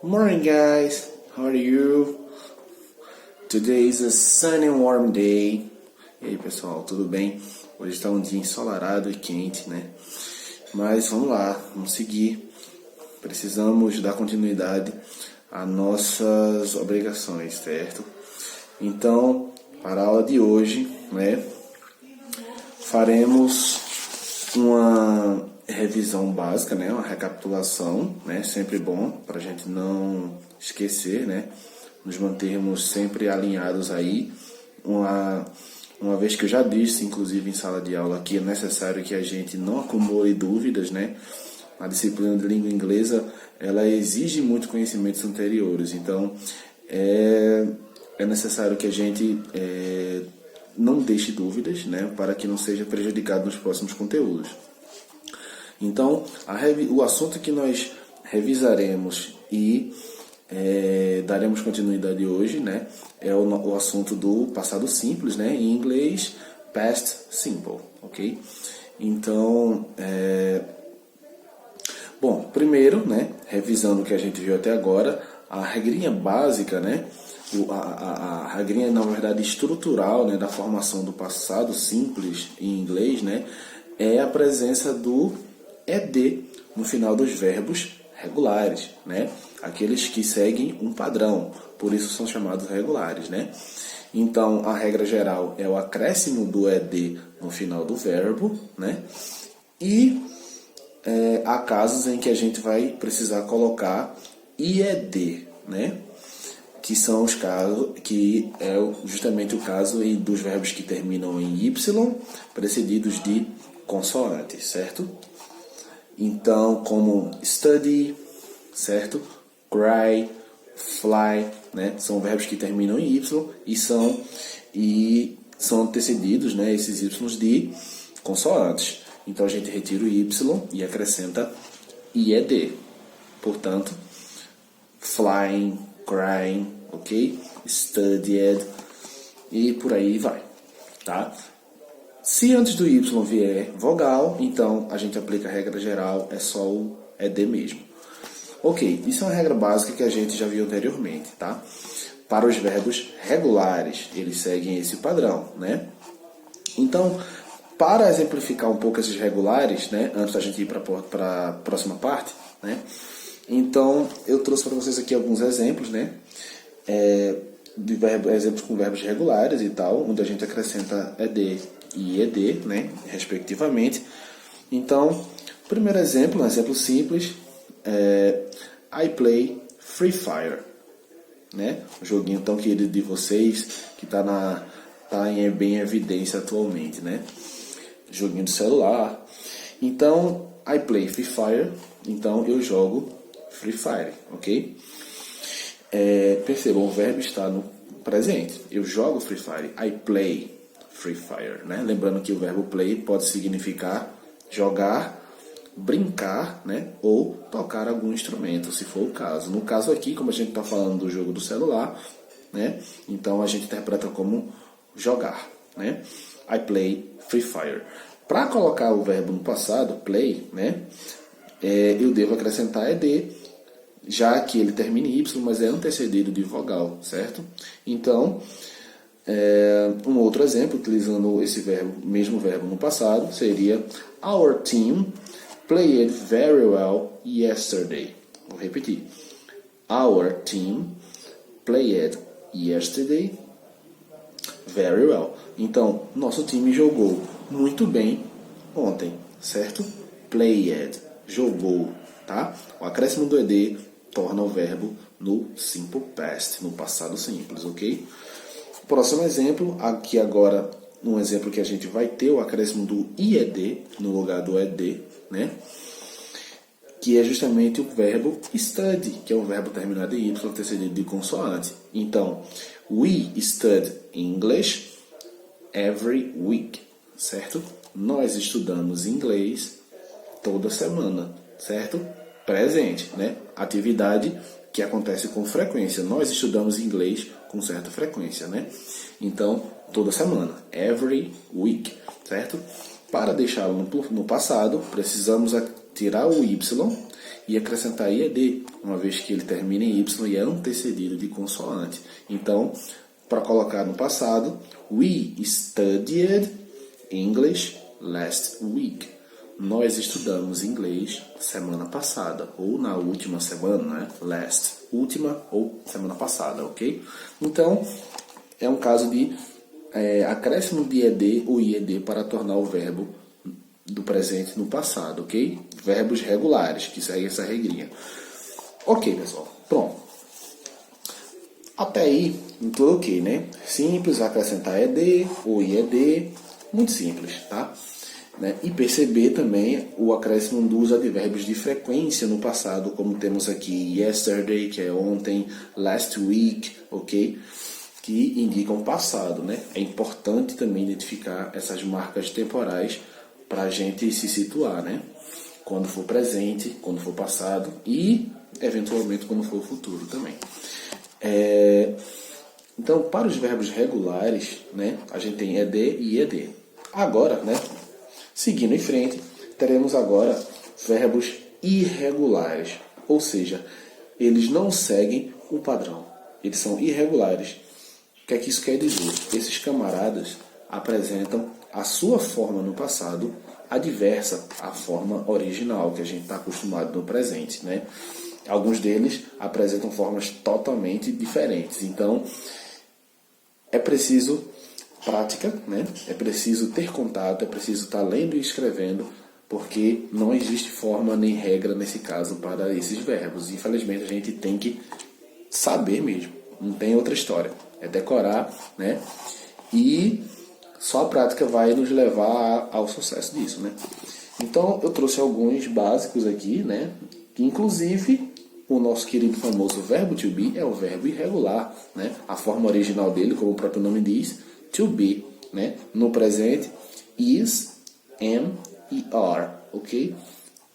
Morning guys, how are you? Today is a sunny and warm day. E aí pessoal, tudo bem? Hoje está um dia ensolarado e quente, né? Mas vamos lá, vamos seguir. Precisamos dar continuidade às nossas obrigações, certo? Então, para a aula de hoje, né, faremos uma revisão básica, né, uma recapitulação, né, sempre bom para a gente não esquecer, né, nos mantermos sempre alinhados aí, uma vez que eu já disse, inclusive em sala de aula, que é necessário que a gente não acumule dúvidas, né, a disciplina de língua inglesa, ela exige muito conhecimentos anteriores, então é necessário que a gente não deixe dúvidas, né, para que não seja prejudicado nos próximos conteúdos. Então, o assunto que nós revisaremos e daremos continuidade hoje, né, é o assunto do passado simples, né, em inglês, past simple, ok? Então, bom, primeiro, né, revisando o que a gente viu até agora, a regrinha básica, né, a regrinha, na verdade, estrutural, né, da formação do passado simples em inglês, né, é a presença do ED no final dos verbos regulares, né, aqueles que seguem um padrão, por isso são chamados regulares, né. Então, a regra geral é o acréscimo do ED no final do verbo, né, e há casos em que a gente vai precisar colocar IED, né, que são os casos, que é justamente o caso dos verbos que terminam em Y, precedidos de consoante, certo? Então, como study, certo? Cry, fly, né? São verbos que terminam em Y e são antecedidos, né, esses Y de consoantes. Então, a gente retira o Y e acrescenta IED. Portanto, flying, crying, ok? Studied e por aí vai, tá? Se antes do Y vier vogal, então a gente aplica a regra geral, é só o ED mesmo. Ok, isso é uma regra básica que a gente já viu anteriormente, tá? Para os verbos regulares, eles seguem esse padrão, né? Então, para exemplificar um pouco esses regulares, né, antes da gente ir para a próxima parte, né? Então, eu trouxe para vocês aqui alguns exemplos, né? Exemplos com verbos regulares e tal, onde a gente acrescenta ED e ED, né, respectivamente. Então, primeiro exemplo, um exemplo simples, I play Free Fire, né? Um joguinho tão querido de vocês, que está bem em evidência atualmente, né? Joguinho de celular. Então, I play Free Fire, então eu jogo Free Fire, ok? Percebam, o verbo está no presente. Eu jogo Free Fire. I play Free Fire, né? Lembrando que o verbo play pode significar jogar, brincar, né? Ou tocar algum instrumento, se for o caso. No caso aqui, como a gente está falando do jogo do celular, né? Então a gente interpreta como jogar, né? I play Free Fire. Para colocar o verbo no passado, play, né? Eu devo acrescentar ED, já que ele termina em Y, mas é antecedido de vogal, certo? Então, um outro exemplo, utilizando esse mesmo verbo no passado, seria Our team played very well yesterday. Vou repetir. Our team played yesterday very well. Então, nosso time jogou muito bem ontem, certo? Played, jogou, tá? O acréscimo do ED torna o verbo no simple past, no passado simples, ok? Próximo exemplo, aqui agora um exemplo que a gente vai ter o acréscimo do IED no lugar do ED, né? Que é justamente o verbo study, que é um verbo terminado em Y, antecedido de consoante. Então, we study English every week, certo? Nós estudamos inglês toda semana, certo? Presente, né? Atividade que acontece com frequência. Nós estudamos inglês com certa frequência, né? Então, toda semana, every week, certo? Para deixá-lo no passado, precisamos tirar o Y e acrescentar IED, uma vez que ele termina em Y e é antecedido de consoante. Então, para colocar no passado, we studied English last week. Nós estudamos inglês semana passada, ou na última semana, né? Last, última ou semana passada, ok? Então, é um caso de acréscimo de ED ou IED para tornar o verbo do presente no passado, ok? Verbos regulares, que seguem essa regrinha. Ok, pessoal, pronto. Até aí, tudo ok, né? Simples, acrescentar ED ou IED, muito simples, tá? Né? E perceber também o acréscimo dos advérbios de frequência no passado, como temos aqui yesterday, que é ontem, last week, ok? Que indicam passado, né? É importante também identificar essas marcas temporais para a gente se situar, né? Quando for presente, quando for passado e, eventualmente, quando for futuro também. Então, para os verbos regulares, né? A gente tem ED e IED. Agora, né? Seguindo em frente, teremos agora verbos irregulares, ou seja, eles não seguem o padrão, eles são irregulares. O que é que isso quer dizer? Esses camaradas apresentam a sua forma no passado adversa à forma original que a gente está acostumado no presente, né? Alguns deles apresentam formas totalmente diferentes. Então, é preciso prática, né? É preciso ter contato, é preciso estar lendo e escrevendo, porque não existe forma nem regra nesse caso para esses verbos. Infelizmente, a gente tem que saber mesmo. Não tem outra história. É decorar, né? E só a prática vai nos levar ao sucesso disso, né? Então, eu trouxe alguns básicos aqui, né? Inclusive, o nosso querido famoso verbo to be é o verbo irregular, né? A forma original dele, como o próprio nome diz, to be, né? No presente, is, am e are, ok?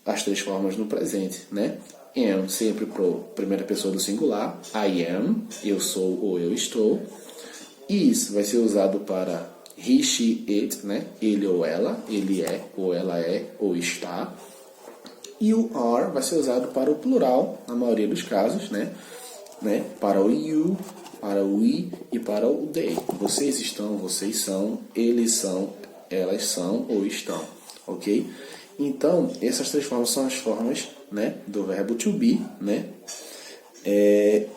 As três formas no presente, né? Am sempre para a primeira pessoa do singular, I am, eu sou ou eu estou. Is vai ser usado para he, she, it, né? Ele ou ela, ele é ou ela é ou está. E o are vai ser usado para o plural, na maioria dos casos, né? Para o you, para o we e para o they. Vocês estão, vocês são, eles são, elas são ou estão, ok? Então, essas três formas são as formas, né, do verbo to be, né?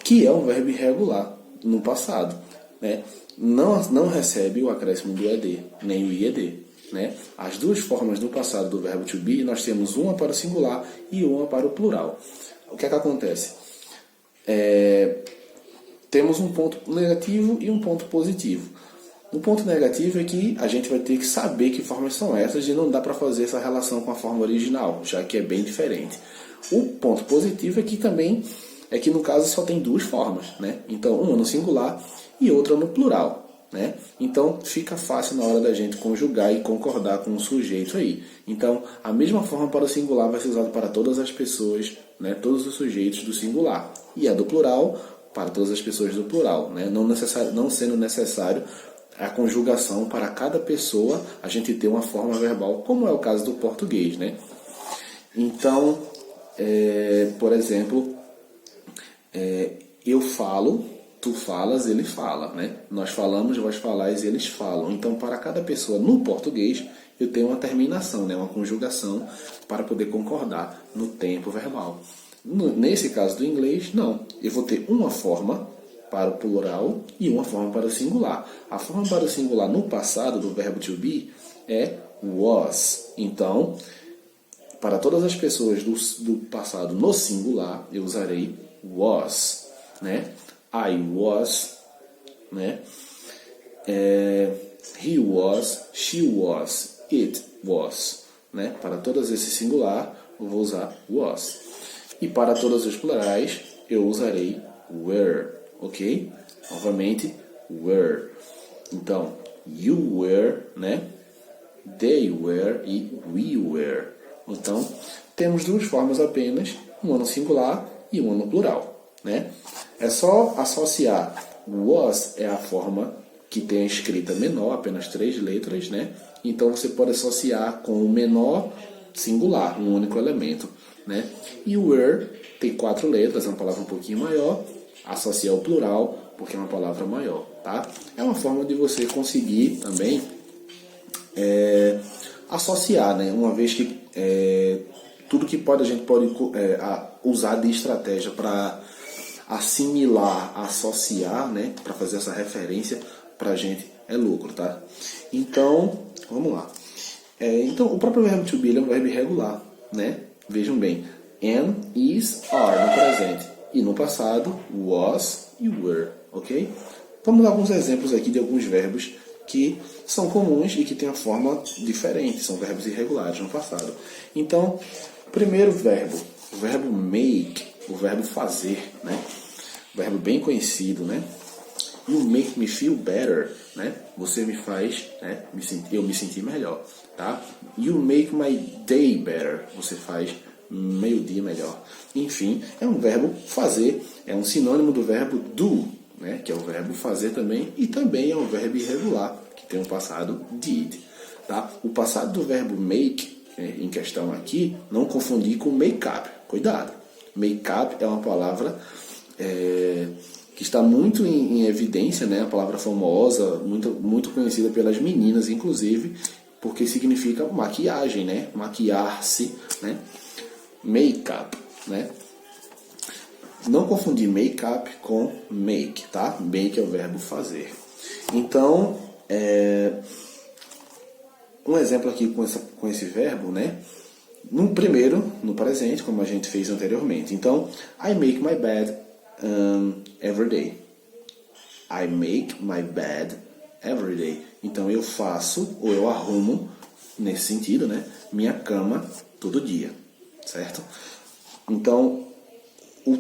Que é um verbo irregular no passado, né? Não recebe o acréscimo do ED, nem o IED. Né? As duas formas no passado do verbo to be, nós temos uma para o singular e uma para o plural. O que é que acontece? Temos um ponto negativo e um ponto positivo. O ponto negativo é que a gente vai ter que saber que formas são essas e não dá para fazer essa relação com a forma original, já que é bem diferente. O ponto positivo é que também no caso só tem duas formas, né? Então, uma no singular e outra no plural. Né? Então fica fácil na hora da gente conjugar e concordar com o sujeito aí. Então a mesma forma para o singular vai ser usada para todas as pessoas, né? Todos os sujeitos do singular, e a do plural para todas as pessoas do plural, né? Não sendo necessário a conjugação para cada pessoa a gente ter uma forma verbal, como é o caso do português, né? Então, por exemplo, eu falo, tu falas, ele fala, né? Nós falamos, vós falais, eles falam. Então, para cada pessoa no português, eu tenho uma terminação, né? Uma conjugação para poder concordar no tempo verbal. Nesse caso do inglês, não. Eu vou ter uma forma para o plural e uma forma para o singular. A forma para o singular no passado do verbo to be é was. Então, para todas as pessoas do passado no singular, eu usarei was, né? I was, né? He was, she was, it was, né? Para todos esse singular, eu vou usar was. E para todos os plurais, eu usarei were, ok? Novamente, were. Então, you were, né? They were e we were. Então, temos duas formas apenas, uma no singular e uma no plural, né? É só associar. Was é a forma que tem a escrita menor, apenas 3 letras, né? Então você pode associar com o menor singular, um único elemento, né? E o were tem 4 letras, é uma palavra um pouquinho maior, associa ao plural, porque é uma palavra maior, tá? É uma forma de você conseguir também associar, né? Uma vez que tudo que a gente pode usar de estratégia para assimilar, associar, né? Para fazer essa referência, para a gente é lucro, tá? Então, vamos lá. Então, o próprio verbo to be é um verbo irregular, né? Vejam bem, am, is, are no presente. E no passado, was e were, ok? Vamos dar alguns exemplos aqui de alguns verbos que são comuns e que têm a forma diferente. São verbos irregulares no passado. Então, primeiro verbo, o verbo make, o verbo fazer, né? Verbo bem conhecido, né? You make me feel better, né? Você me faz, né? Eu me sentir melhor, tá? You make my day better. Você faz meu dia melhor. Enfim, é um verbo fazer, é um sinônimo do verbo do, né? Que é o verbo fazer também, e também é um verbo irregular, que tem um passado did, tá? O passado do verbo make, em questão aqui, não confundir com make up. Cuidado! Make up é uma palavra que está muito em evidência, né? A palavra famosa, muito conhecida pelas meninas, inclusive, porque significa maquiagem, né? Maquiar-se, né? Make-up, né? Não confundir make-up com make, tá? Make é o verbo fazer. Então, um exemplo aqui com esse verbo, né? No primeiro, no presente, como a gente fez anteriormente. Então, I make my bed every day. I make my bed every day. Então eu faço ou eu arrumo, nesse sentido, né, minha cama todo dia, certo? Então,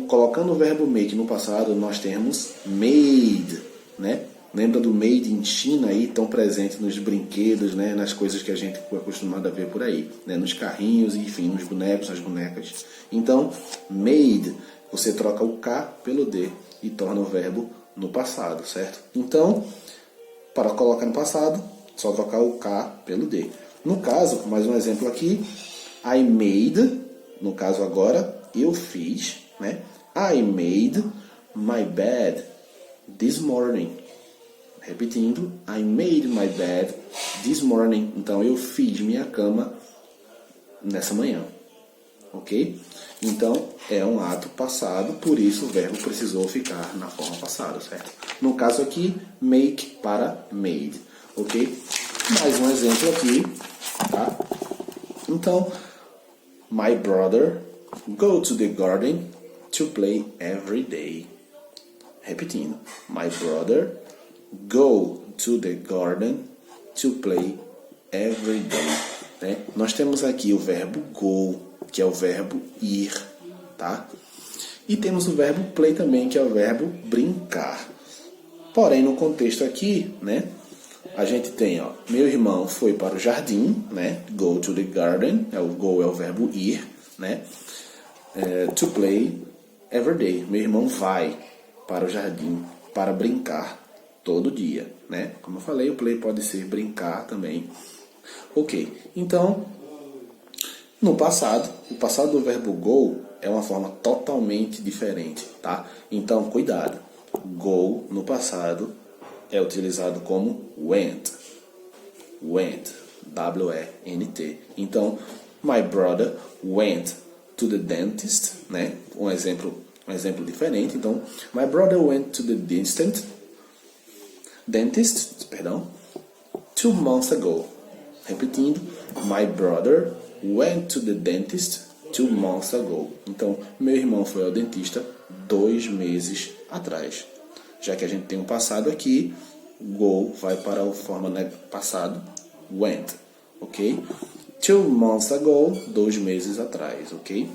colocando o verbo make no passado, nós temos made, né? Lembra do made in China aí, tão presente nos brinquedos, né, nas coisas que a gente foi acostumado a ver por aí, né, nos carrinhos, enfim, nos bonecos, nas bonecas. Então, made, você troca o K pelo D e torna o verbo no passado, certo? Então, para colocar no passado, só trocar o K pelo D. No caso, mais um exemplo aqui, I made, no caso agora, eu fiz, né? I made my bed this morning. Repetindo, I made my bed this morning. Então, eu fiz minha cama nessa manhã. Ok? Então, é um ato passado, por isso o verbo precisou ficar na forma passada, certo? No caso aqui, make para made, ok? Mais um exemplo aqui, tá? Então, my brother go to the garden to play every day. Repetindo, my brother go to the garden to play every day. Né? Nós temos aqui o verbo go, que é o verbo ir, tá? E temos o verbo play também, que é o verbo brincar. Porém, no contexto aqui, né, a gente tem, ó, meu irmão foi para o jardim, né? Go to the garden, o go é o verbo ir, né? To play every day. Meu irmão vai para o jardim para brincar todo dia, né? Como eu falei, o play pode ser brincar também. Ok, então, no passado, o passado do verbo go é uma forma totalmente diferente, tá? Então, cuidado. Go, no passado, é utilizado como went. Went, W-E-N-T. Então, my brother went to the dentist, né? Um exemplo diferente. Então, my brother went to the dentist, 2 months ago. Repetindo, my brother went to the dentist 2 months ago. Então, meu irmão foi ao dentista 2 meses atrás. Já que a gente tem um passado aqui, go vai para a forma, né, passado, went, ok? 2 months ago, 2 meses atrás, ok?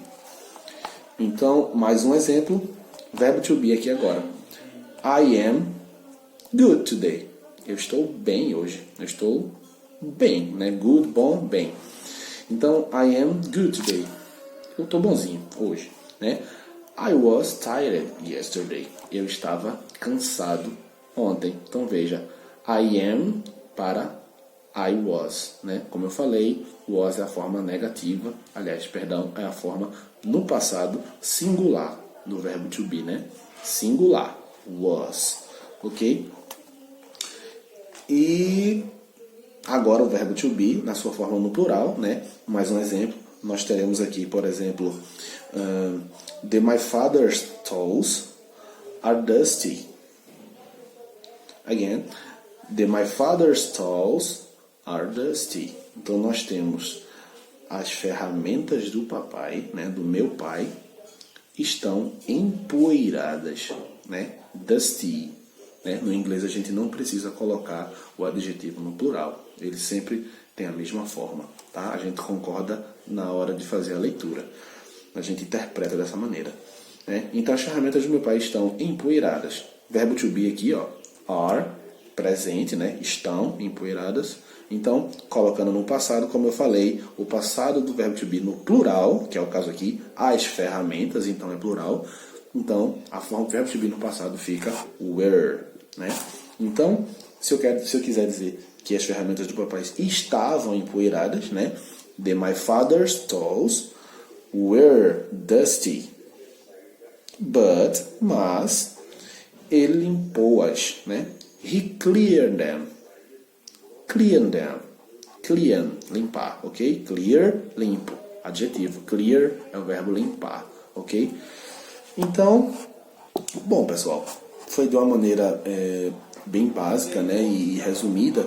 Então, mais um exemplo, verbo to be aqui agora. I am good today. Eu estou bem hoje. Eu estou bem, né? Good, bom, bem. Então, I am good today. Eu estou bonzinho hoje, né? I was tired yesterday. Eu estava cansado ontem. Então, veja, I am para I was, né? Como eu falei, was é a forma negativa, aliás, perdão, é a forma no passado singular do verbo to be, né? Singular, was, ok? E agora o verbo to be na sua forma no plural, né? Mais um exemplo, nós teremos aqui, por exemplo, the my father's toes are dusty. Again, the my father's toes are dusty. Então nós temos as ferramentas do papai, né, do meu pai, estão empoeiradas, né? Dusty, né? No inglês a gente não precisa colocar o adjetivo no plural. Ele sempre tem a mesma forma, tá? A gente concorda na hora de fazer a leitura. A gente interpreta dessa maneira, né? Então as ferramentas do meu pai estão empoeiradas. Verbo to be aqui, ó, are, presente, né? Estão empoeiradas. Então, colocando no passado, como eu falei, o passado do verbo to be no plural, que é o caso aqui, as ferramentas, então é plural. Então, a forma do verbo to be no passado fica were, né? Então, se eu quiser dizer que as ferramentas do papai estavam empoeiradas, né? The my father's toes were dusty. Mas, ele limpou-as, né? He cleared them. Clean them. Clean, limpar, ok? Clear, limpo. Adjetivo. Clear é o verbo limpar, ok? Então, bom, pessoal, foi de uma maneira bem básica, né, e resumida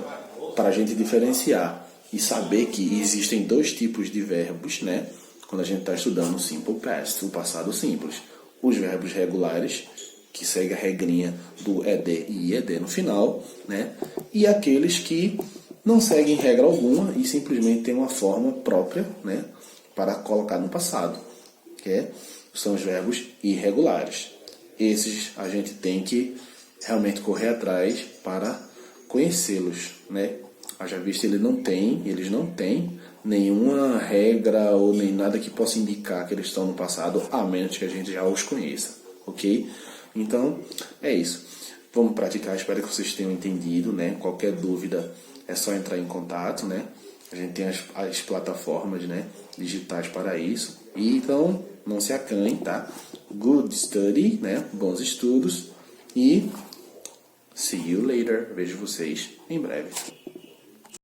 para a gente diferenciar e saber que existem dois tipos de verbos, né, quando a gente está estudando o Simple Past, o passado simples. Os verbos regulares, que segue a regrinha do ED e IED no final, né? E aqueles que não seguem regra alguma e simplesmente têm uma forma própria, né, para colocar no passado, que são os verbos irregulares. Esses a gente tem que realmente correr atrás para conhecê-los, né? Haja visto eles não têm nenhuma regra ou nem nada que possa indicar que eles estão no passado, a menos que a gente já os conheça, ok? Então, é isso. Vamos praticar, espero que vocês tenham entendido, né? Qualquer dúvida é só entrar em contato, né? A gente tem as plataformas, né, digitais para isso. E então, não se acanhem, tá? Good study, né? Bons estudos. E see you later. Vejo vocês em breve.